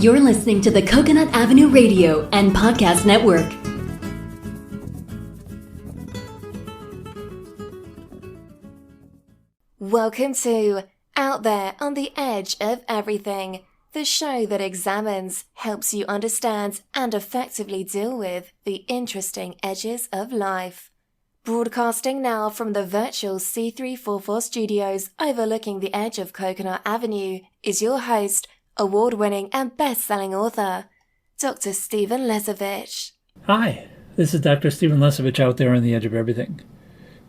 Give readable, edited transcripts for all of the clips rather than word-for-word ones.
You're listening to the Coconut Avenue Radio and Podcast Network. Welcome to Out There on the Edge of Everything, the show that examines, helps you understand, and effectively deal with the interesting edges of life. Broadcasting now from the virtual C344 studios overlooking the edge of Coconut Avenue is your host, award-winning and best-selling author, Dr. Stephen Lesavich. Hi, this is Dr. Stephen Lesavich out there on the edge of everything.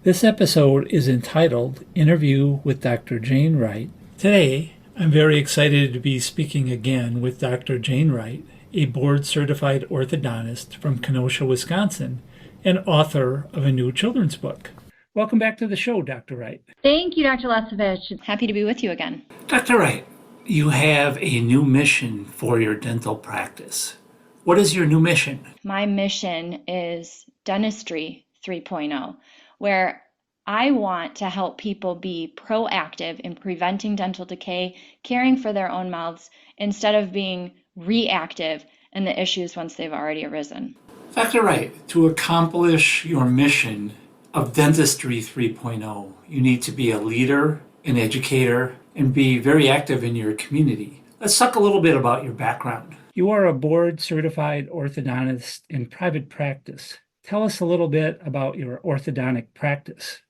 This episode is entitled Interview with Dr. Jane Wright. Today, I'm very excited to be speaking again with Dr. Jane Wright, a board-certified orthodontist from Kenosha, Wisconsin, and author of a new children's book. Welcome back to the show, Dr. Wright. Thank you, Dr. Lesavich. Happy to be with you again. Dr. Wright, you have a new mission for your dental practice. What is your new mission? My mission is Dentistry 3.0, where I want to help people be proactive in preventing dental decay, caring for their own mouths, instead of being reactive in the issues once they've already arisen. Dr. Wright, to accomplish your mission of Dentistry 3.0, you need to be a leader, an educator, and be very active in your community. Let's talk a little bit about your background. You are a board-certified orthodontist in private practice. Tell us a little bit about your orthodontic practice.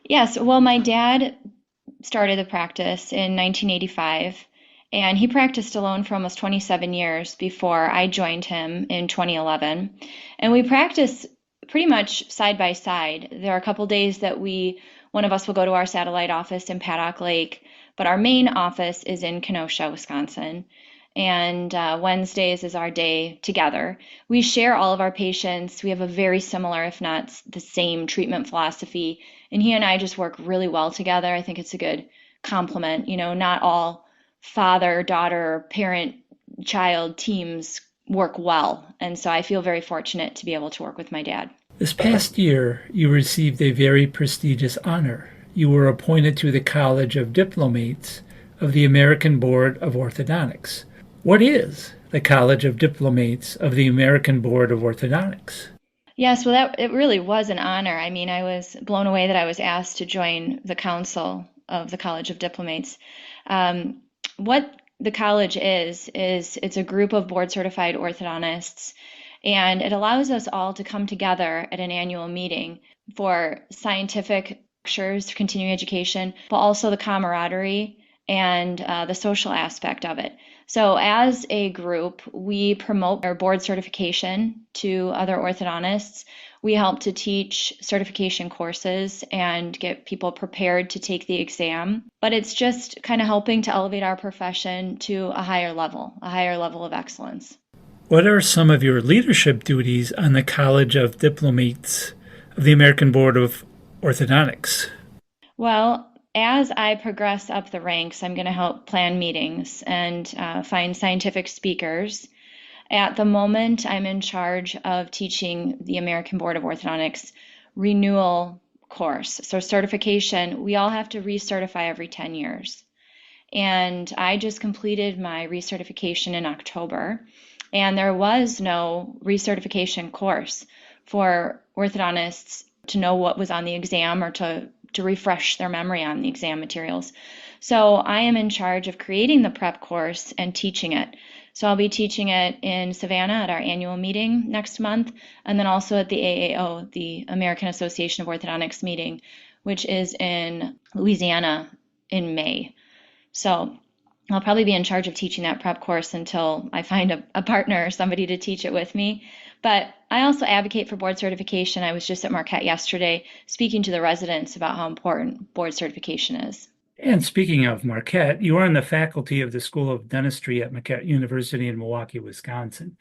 Yes, well, my dad started the practice in 1985, and he practiced alone for almost 27 years before I joined him in 2011. And we practice pretty much side by side. There are a couple days that one of us will go to our satellite office in Paddock Lake, but our main office is in Kenosha, Wisconsin. And Wednesdays is our day together. We share all of our patients. We have a very similar, if not the same, treatment philosophy. And he and I just work really well together. I think it's a good complement. You know, not all father, daughter, parent, child teams work well. And so I feel very fortunate to be able to work with my dad. This past year, you received a very prestigious honor. You were appointed to the College of Diplomates of the American Board of Orthodontics. What is the College of Diplomates of the American Board of Orthodontics? Yes, well, it really was an honor. I mean, I was blown away that I was asked to join the council of the College of Diplomates. What the college is it's a group of board-certified orthodontists, and it allows us all to come together at an annual meeting for scientific lectures, continuing education, but also the camaraderie and the social aspect of it. So as a group, we promote our board certification to other orthodontists. We help to teach certification courses and get people prepared to take the exam. But it's just kind of helping to elevate our profession to a higher level of excellence. What are some of your leadership duties on the College of Diplomates of the American Board of Orthodontics? Well, as I progress up the ranks, I'm going to help plan meetings and find scientific speakers. At the moment, I'm in charge of teaching the American Board of Orthodontics renewal course. So certification, we all have to recertify every 10 years. And I just completed my recertification in October, and there was no recertification course for orthodontists to know what was on the exam or to refresh their memory on the exam materials. So I am in charge of creating the prep course and teaching it. So I'll be teaching it in Savannah at our annual meeting next month, and then also at the AAO, the American Association of Orthodontics meeting, which is in Louisiana in May. So I'll probably be in charge of teaching that prep course until I find a partner or somebody to teach it with me. But I also advocate for board certification. I was just at Marquette yesterday speaking to the residents about how important board certification is. And speaking of Marquette, you are on the faculty of the School of Dentistry at Marquette University in Milwaukee, Wisconsin.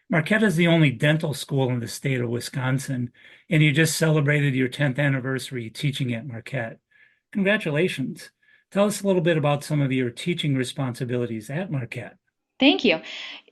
Marquette is the only dental school in the state of Wisconsin, and you just celebrated your 10th anniversary teaching at Marquette. Congratulations. Tell us a little bit about some of your teaching responsibilities at Marquette. Thank you.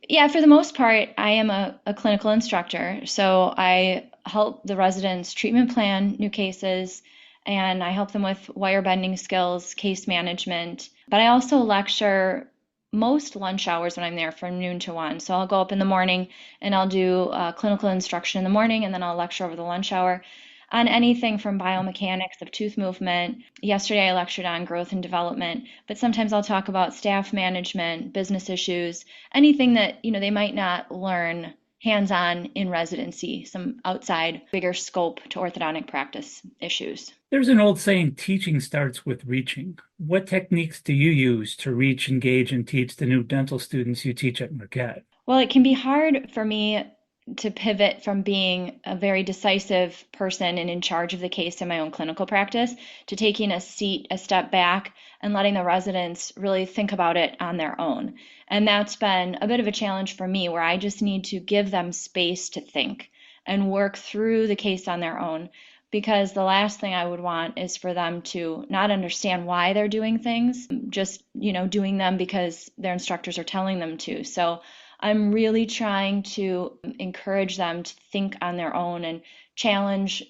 Yeah, for the most part, I am a clinical instructor. So I help the residents treatment plan new cases, and I help them with wire bending skills, case management. But I also lecture most lunch hours when I'm there from noon to 1. So I'll go up in the morning and I'll do clinical instruction in the morning, and then I'll lecture over the lunch hour on anything from biomechanics of tooth movement. Yesterday I lectured on growth and development, but sometimes I'll talk about staff management, business issues, anything that, they might not learn hands-on in residency, some outside, bigger scope to orthodontic practice issues. There's an old saying, teaching starts with reaching. What techniques do you use to reach, engage, and teach the new dental students you teach at Marquette? Well, it can be hard for me to pivot from being a very decisive person and in charge of the case in my own clinical practice to taking a step back and letting the residents really think about it on their own. And that's been a bit of a challenge for me, where I just need to give them space to think and work through the case on their own. Because the last thing I would want is for them to not understand why they're doing things, just, doing them because their instructors are telling them to. So I'm really trying to encourage them to think on their own and challenge,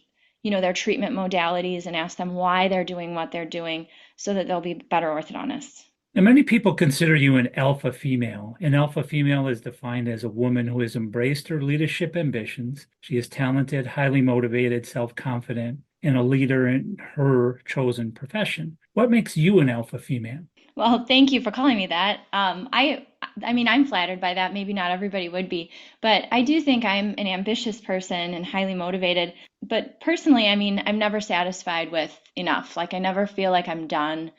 their treatment modalities and ask them why they're doing what they're doing so that they'll be better orthodontists. Now, many people consider you an alpha female. An alpha female is defined as a woman who has embraced her leadership ambitions. She is talented, highly motivated, self-confident, and a leader in her chosen profession. What makes you an alpha female? Well, thank you for calling me that. I mean, I'm flattered by that. Maybe not everybody would be, but I do think I'm an ambitious person and highly motivated. But personally, I mean, I'm never satisfied with enough. Like, I never feel like I'm done.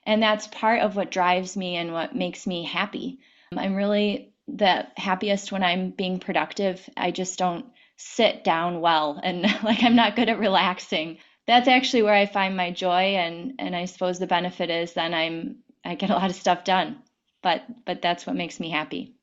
And that's part of what drives me and what makes me happy. I'm really the happiest when I'm being productive. I just don't sit down well, and like, I'm not good at relaxing. That's actually where I find my joy, and I suppose the benefit is then I get a lot of stuff done. But that's what makes me happy.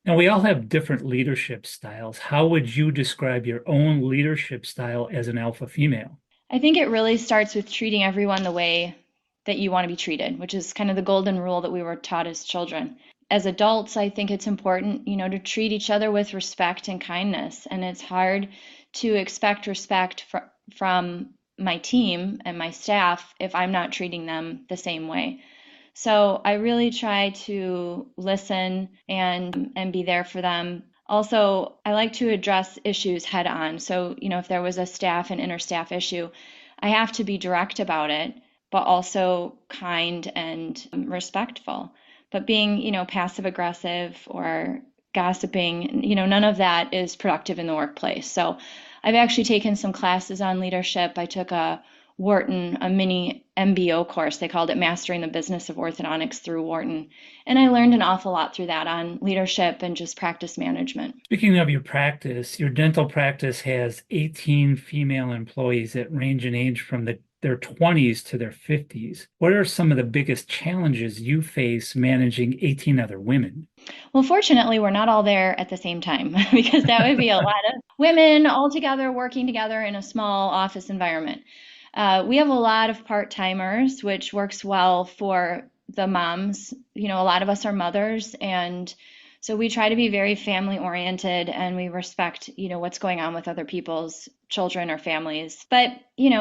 Now, we all have different leadership styles. How would you describe your own leadership style as an alpha female? I think it really starts with treating everyone the way that you want to be treated, which is kind of the golden rule that we were taught as children. As adults, I think it's important, to treat each other with respect and kindness. And it's hard to expect respect from my team and my staff if I'm not treating them the same way. So I really try to listen and be there for them. Also, I like to address issues head on. So, if there was a staff and interstaff issue, I have to be direct about it, but also kind and respectful. But being, passive aggressive or gossiping, none of that is productive in the workplace. So I've actually taken some classes on leadership. I took a mini MBO course. They called it Mastering the Business of Orthodontics through Wharton. And I learned an awful lot through that on leadership and just practice management. Speaking of your practice, your dental practice has 18 female employees that range in age from their 20s to their 50s. What are some of the biggest challenges you face managing 18 other women? Well, fortunately, we're not all there at the same time because that would be a lot of women all together working together in a small office environment. We have a lot of part-timers, which works well for the moms. A lot of us are mothers, and so we try to be very family-oriented, and we respect, what's going on with other people's children or families. But,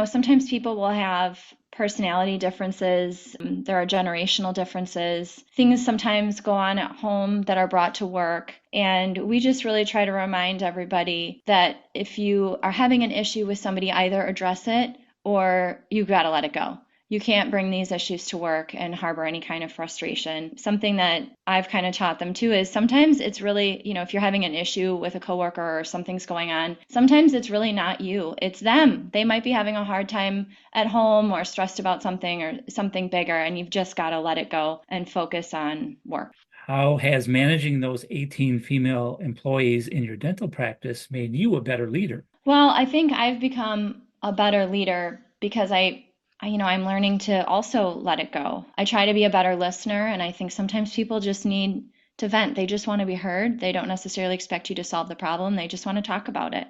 sometimes people will have personality differences. There are generational differences. Things sometimes go on at home that are brought to work. And we just really try to remind everybody that if you are having an issue with somebody, either address it or you've got to let it go. You can't bring these issues to work and harbor any kind of frustration. Something that I've kind of taught them too is sometimes it's really, if you're having an issue with a coworker or something's going on, sometimes it's really not you, it's them. They might be having a hard time at home or stressed about something or something bigger, and you've just got to let it go and focus on work. How has managing those 18 female employees in your dental practice made you a better leader? Well, I think I've become a better leader because I'm learning to also let it go. I try to be a better listener, and I think sometimes people just need to vent. They just want to be heard. They don't necessarily expect you to solve the problem. They just want to talk about it.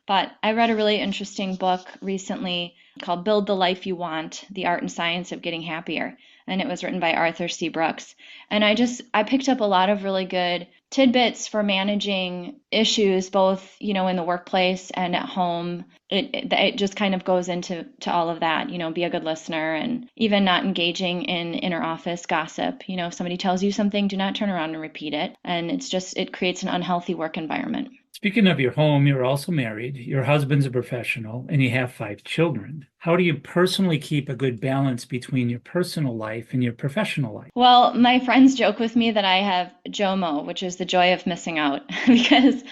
But I read a really interesting book recently called Build the Life You Want: The Art and Science of Getting Happier. And it was written by Arthur C. Brooks. And I picked up a lot of really good tidbits for managing issues, both, in the workplace and at home. It just kind of goes into all of that, be a good listener, and even not engaging in inner office gossip. If somebody tells you something, do not turn around and repeat it. And it creates an unhealthy work environment. Speaking of your home, you're also married, your husband's a professional, and you have 5 children. How do you personally keep a good balance between your personal life and your professional life? Well, my friends joke with me that I have JOMO, which is the joy of missing out, because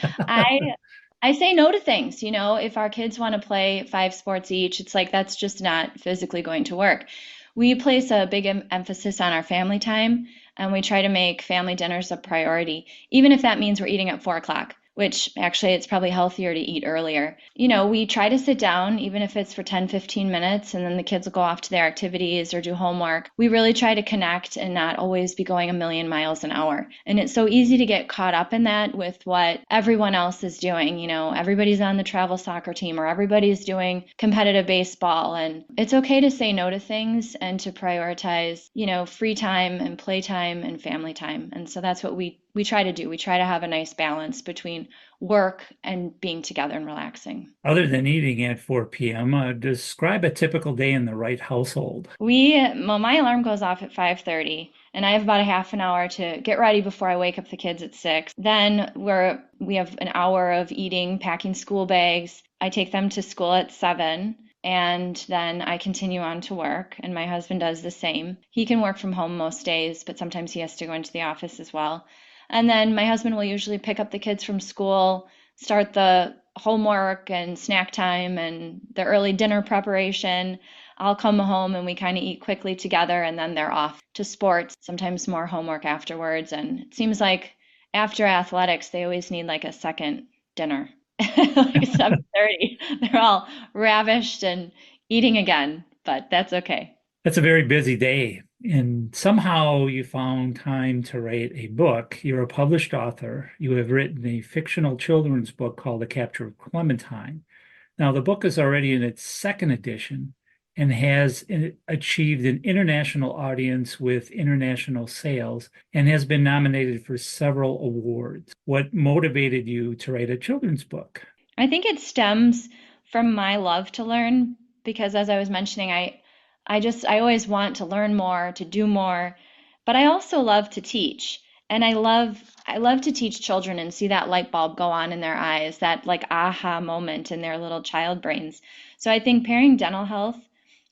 I say no to things. If our kids want to play 5 sports each, it's like that's just not physically going to work. We place a big emphasis on our family time, and we try to make family dinners a priority, even if that means we're eating at 4 o'clock. Which actually it's probably healthier to eat earlier. We try to sit down, even if it's for 10, 15 minutes, and then the kids will go off to their activities or do homework. We really try to connect and not always be going a million miles an hour. And it's so easy to get caught up in that with what everyone else is doing. Everybody's on the travel soccer team or everybody's doing competitive baseball. And it's okay to say no to things and to prioritize, free time and playtime and family time. And so that's what we try to do. We try to have a nice balance between work and being together and relaxing. Other than eating at 4 p.m., describe a typical day in the Wright household. My alarm goes off at 5:30, and I have about a half an hour to get ready before I wake up the kids at 6. Then we have an hour of eating, packing school bags. I take them to school at 7. And then I continue on to work, and my husband does the same. He can work from home most days, but sometimes he has to go into the office as well. And then my husband will usually pick up the kids from school, start the homework and snack time and the early dinner preparation. I'll come home and we kind of eat quickly together, and then they're off to sports, sometimes more homework afterwards. And it seems like after athletics, they always need like a second dinner. Like 7:30. They're all ravished and eating again, but that's okay. That's a very busy day. And somehow you found time to write a book. You're a published author. You have written a fictional children's book called The Capture of Clementine. Now, the book is already in its 2nd edition and has achieved an international audience with international sales and has been nominated for several awards. What motivated you to write a children's book? I think it stems from my love to learn, because as I was mentioning, I always want to learn more, to do more, but I also love to teach. And I love to teach children and see that light bulb go on in their eyes, that like aha moment in their little child brains. So I think pairing dental health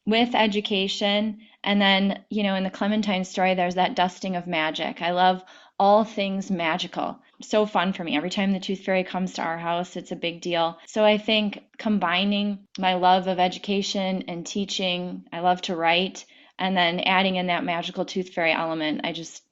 with education, and then, in the Clementine story, there's that dusting of magic. I love all things magical. So fun for me. Every time the tooth fairy comes to our house, it's a big deal. So I think combining my love of education and teaching, I love to write, and then adding in that magical tooth fairy element,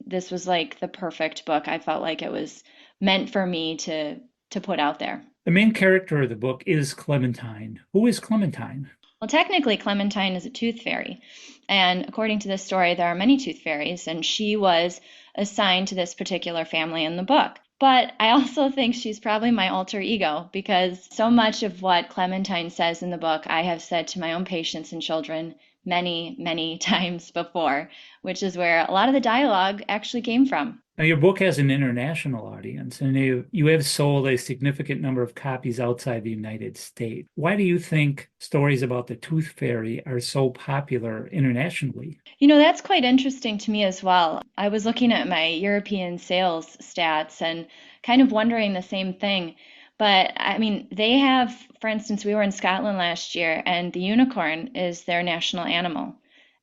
this was like the perfect book. I felt like it was meant for me to put out there. The main character of the book is Clementine. Who is Clementine? Well, technically, Clementine is a tooth fairy. And according to this story, there are many tooth fairies, and she was assigned to this particular family in the book. But I also think she's probably my alter ego, because so much of what Clementine says in the book, I have said to my own patients and children many, many times before, which is where a lot of the dialogue actually came from. Now, your book has an international audience, and you have sold a significant number of copies outside the United States. Why do you think stories about the tooth fairy are so popular internationally? That's quite interesting to me as well. I was looking at my European sales stats and kind of wondering the same thing. But I mean, they have, for instance, we were in Scotland last year, and the unicorn is their national animal.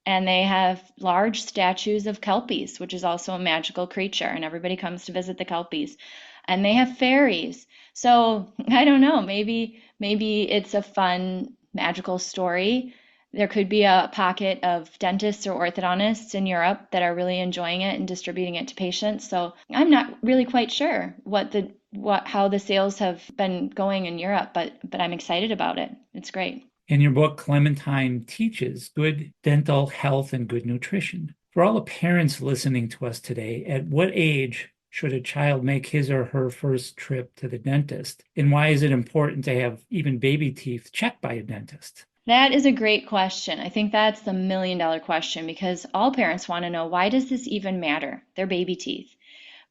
And they have large statues of kelpies, which is also a magical creature, and everybody comes to visit the kelpies. And they have fairies. So I don't know, maybe it's a fun, magical story. There could be a pocket of dentists or orthodontists in Europe that are really enjoying it and distributing it to patients. So I'm not really quite sure how the sales have been going in Europe, but I'm excited about it. It's great. In your book, Clementine teaches good dental health and good nutrition. For all the parents listening to us today, at what age should a child make his or her first trip to the dentist? And why is it important to have even baby teeth checked by a dentist? That is a great question. I think that's the $1,000,000 question because all parents want to know, why does this even matter? Their baby teeth.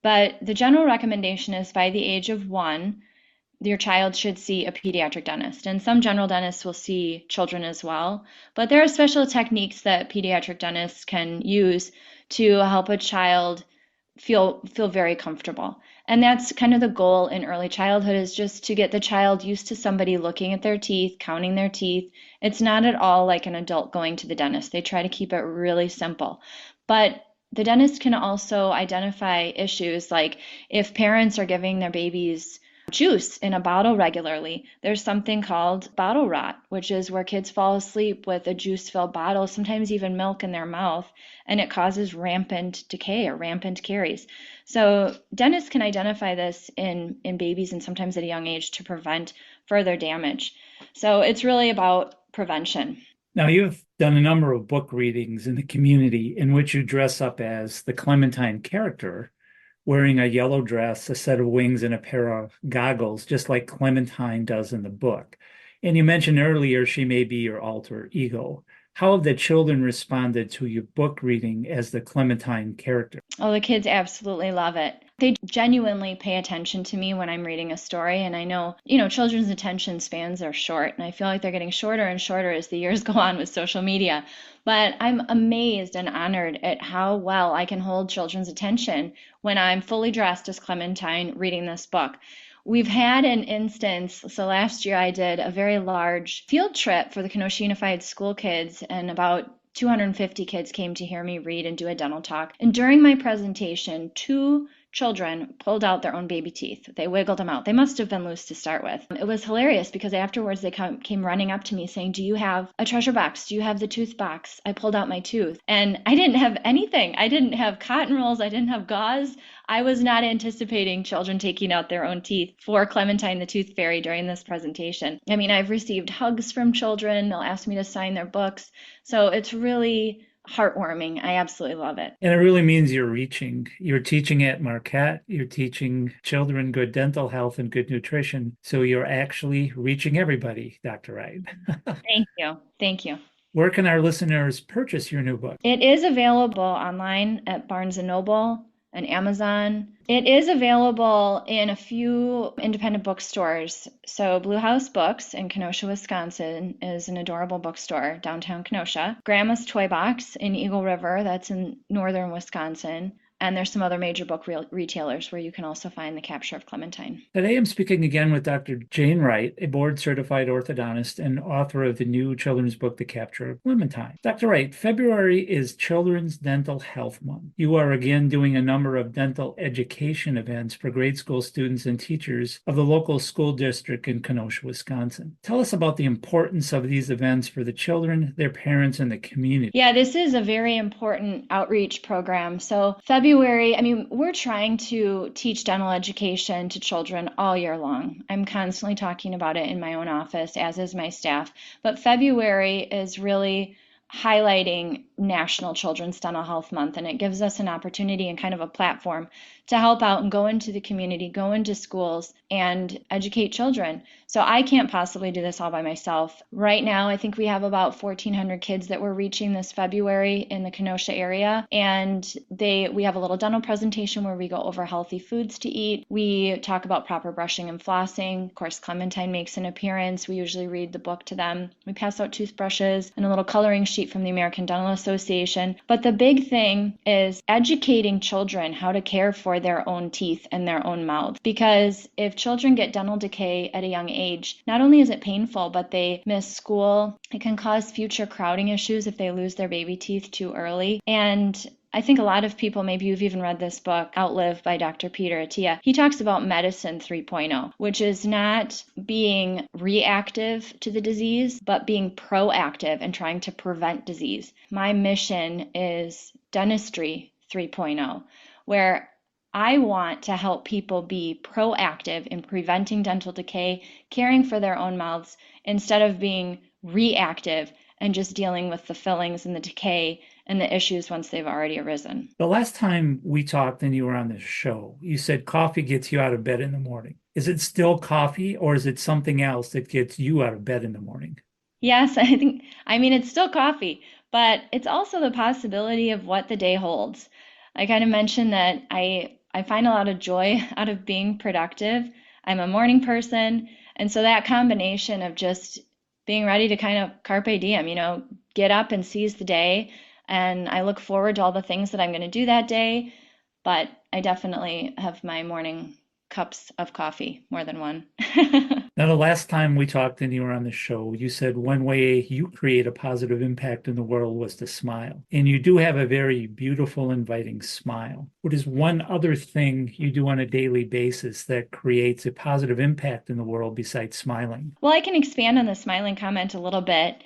But the general recommendation is by the age of 1, your child should see a pediatric dentist. And some general dentists will see children as well. But there are special techniques that pediatric dentists can use to help a child feel very comfortable. And that's kind of the goal in early childhood, is just to get the child used to somebody looking at their teeth, counting their teeth. It's not at all like an adult going to the dentist. They try to keep it really simple. But the dentist can also identify issues like if parents are giving their babies juice in a bottle regularly, there's something called bottle rot, which is where kids fall asleep with a juice-filled bottle, sometimes even milk in their mouth, and it causes rampant decay or rampant caries. So dentists can identify this in babies and sometimes at a young age to prevent further damage. So it's really about prevention. Now, you've done a number of book readings in the community in which you dress up as the Clementine character, wearing a yellow dress, a set of wings, and a pair of goggles, just like Clementine does in the book. And you mentioned earlier she may be your alter ego. How have the children responded to your book reading as the Clementine character? Oh, the kids absolutely love it. They genuinely pay attention to me when I'm reading a story. And I know, children's attention spans are short, and I feel like they're getting shorter and shorter as the years go on with social media. But I'm amazed and honored at how well I can hold children's attention when I'm fully dressed as Clementine reading this book. We've had an instance, so last year I did a very large field trip for the Kenosha Unified School kids, and about 250 kids came to hear me read and do a dental talk. And during my presentation, 2 children pulled out their own baby teeth. They wiggled them out. They must have been loose to start with. It was hilarious because afterwards they came running up to me saying, "Do you have a treasure box? Do you have the tooth box? I pulled out my tooth." And I didn't have anything. I didn't have cotton rolls. I didn't have gauze. I was not anticipating children taking out their own teeth for Clementine the Tooth Fairy during this presentation. I mean, I've received hugs from children. They'll ask me to sign their books. So it's really heartwarming. I absolutely love it. And it really means you're teaching at Marquette, you're teaching children good dental health and good nutrition. So you're actually reaching everybody, Dr. Wright. Thank you. Thank you. Where can our listeners purchase your new book? It is available online at Barnes & Noble and Amazon. It is available in a few independent bookstores. So Blue House Books in Kenosha, Wisconsin is an adorable bookstore downtown Kenosha. Grandma's Toy Box in Eagle River, that's in northern Wisconsin. And there's some other major book retailers where you can also find the Capture of Clementine. Today I'm speaking again with Dr. Jane Wright, a board-certified orthodontist and author of the new children's book, The Capture of Clementine. Dr. Wright, February is Children's Dental Health Month. You are again doing a number of dental education events for grade school students and teachers of the local school district in Kenosha, Wisconsin. Tell us about the importance of these events for the children, their parents, and the community. Yeah, this is a very important outreach program. So February, we're trying to teach dental education to children all year long. I'm constantly talking about it in my own office, as is my staff. But February is really highlighting National Children's Dental Health Month, and it gives us an opportunity and kind of a platform to help out and go into the community, go into schools, and educate children. So I can't possibly do this all by myself. Right now, I think we have about 1,400 kids that we're reaching this February in the Kenosha area, and we have a little dental presentation where we go over healthy foods to eat. We talk about proper brushing and flossing. Of course, Clementine makes an appearance. We usually read the book to them. We pass out toothbrushes and a little coloring sheet from the American Dental Association. But the big thing is educating children how to care for their own teeth and their own mouths. Because if children get dental decay at a young age, not only is it painful, but they miss school. It can cause future crowding issues if they lose their baby teeth too early. And I think a lot of people, maybe you've even read this book, Outlive by Dr. Peter Attia. He talks about medicine 3.0, which is not being reactive to the disease, but being proactive and trying to prevent disease. My mission is Dentistry 3.0, where I want to help people be proactive in preventing dental decay, caring for their own mouths, instead of being reactive and just dealing with the fillings and the decay and the issues once they've already arisen. The last time we talked and you were on this show, you said coffee gets you out of bed in the morning. Is it still coffee, or is it something else that gets you out of bed in the morning? Yes, it's still coffee, but it's also the possibility of what the day holds. I kind of mentioned that I find a lot of joy out of being productive. I'm a morning person, and so that combination of just being ready to kind of carpe diem, get up and seize the day. And I look forward to all the things that I'm going to do that day, but I definitely have my morning cups of coffee, more than one. Now, the last time we talked and you were on the show, you said one way you create a positive impact in the world was to smile. And you do have a very beautiful, inviting smile. What is one other thing you do on a daily basis that creates a positive impact in the world besides smiling? Well, I can expand on the smiling comment a little bit.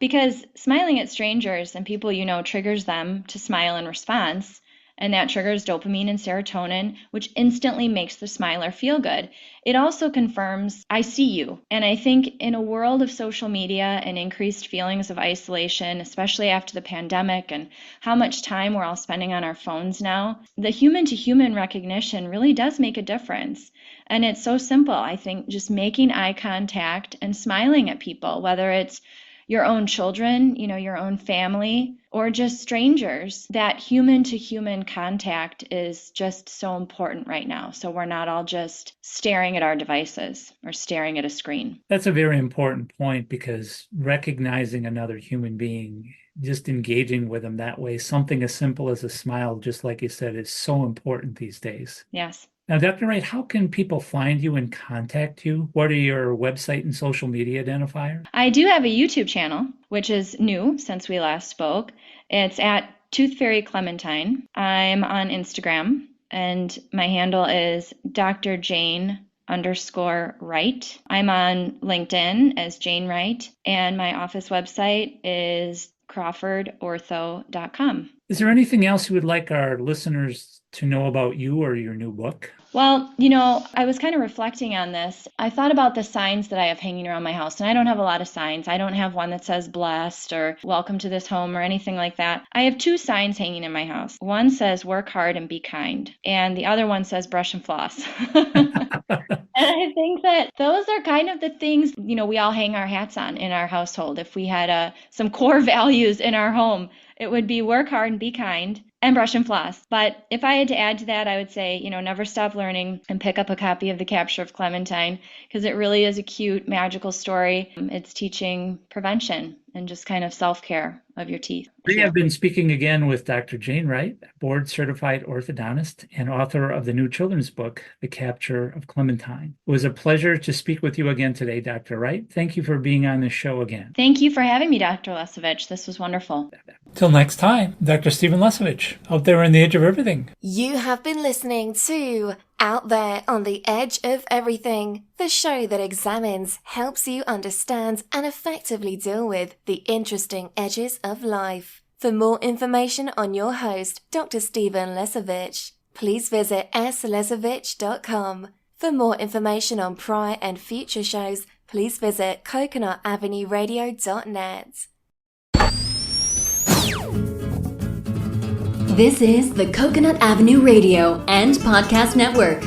Because smiling at strangers and people triggers them to smile in response, and that triggers dopamine and serotonin, which instantly makes the smiler feel good. It also confirms, I see you. And I think in a world of social media and increased feelings of isolation, especially after the pandemic and how much time we're all spending on our phones now, the human-to-human recognition really does make a difference. And it's so simple. I think just making eye contact and smiling at people, whether it's your own children, your own family, or just strangers, that human-to-human contact is just so important right now. So we're not all just staring at our devices or staring at a screen. That's a very important point, because recognizing another human being, just engaging with them that way, something as simple as a smile, just like you said, is so important these days. Yes. Now, Dr. Wright, how can people find you and contact you? What are your website and social media identifiers? I do have a YouTube channel, which is new since we last spoke. It's at Tooth Fairy Clementine. I'm on Instagram, and my handle is Dr. Jane _Wright. I'm on LinkedIn as Jane Wright, and my office website is crawfordortho.com. Is there anything else you would like our listeners to know about you or your new book? Well, I was kind of reflecting on this. I thought about the signs that I have hanging around my house, and I don't have a lot of signs. I don't have one that says blessed or welcome to this home or anything like that. I have 2 signs hanging in my house. One says work hard and be kind, and the other one says brush and floss. And I think that those are kind of the things, we all hang our hats on in our household. If we had some core values in our home, it would be work hard and be kind and brush and floss. But if I had to add to that, I would say, never stop learning and pick up a copy of The Capture of Clementine, because it really is a cute, magical story. It's teaching prevention and just kind of self-care of your teeth. We have been speaking again with Dr. Jane Wright, board-certified orthodontist and author of the new children's book, The Capture of Clementine. It was a pleasure to speak with you again today, Dr. Wright. Thank you for being on the show again. Thank you for having me, Dr. Lesavich. This was wonderful. Till next time, Dr. Stephen Lesavich, out there on the edge of everything. You have been listening to Out There on the Edge of Everything, the show that examines, helps you understand, and effectively deal with the interesting edges of life. For more information on your host, Dr. Stephen Lesavich, please visit slesavich.com. For more information on prior and future shows, please visit coconutavenueradio.net. This is the Coconut Avenue Radio and Podcast Network.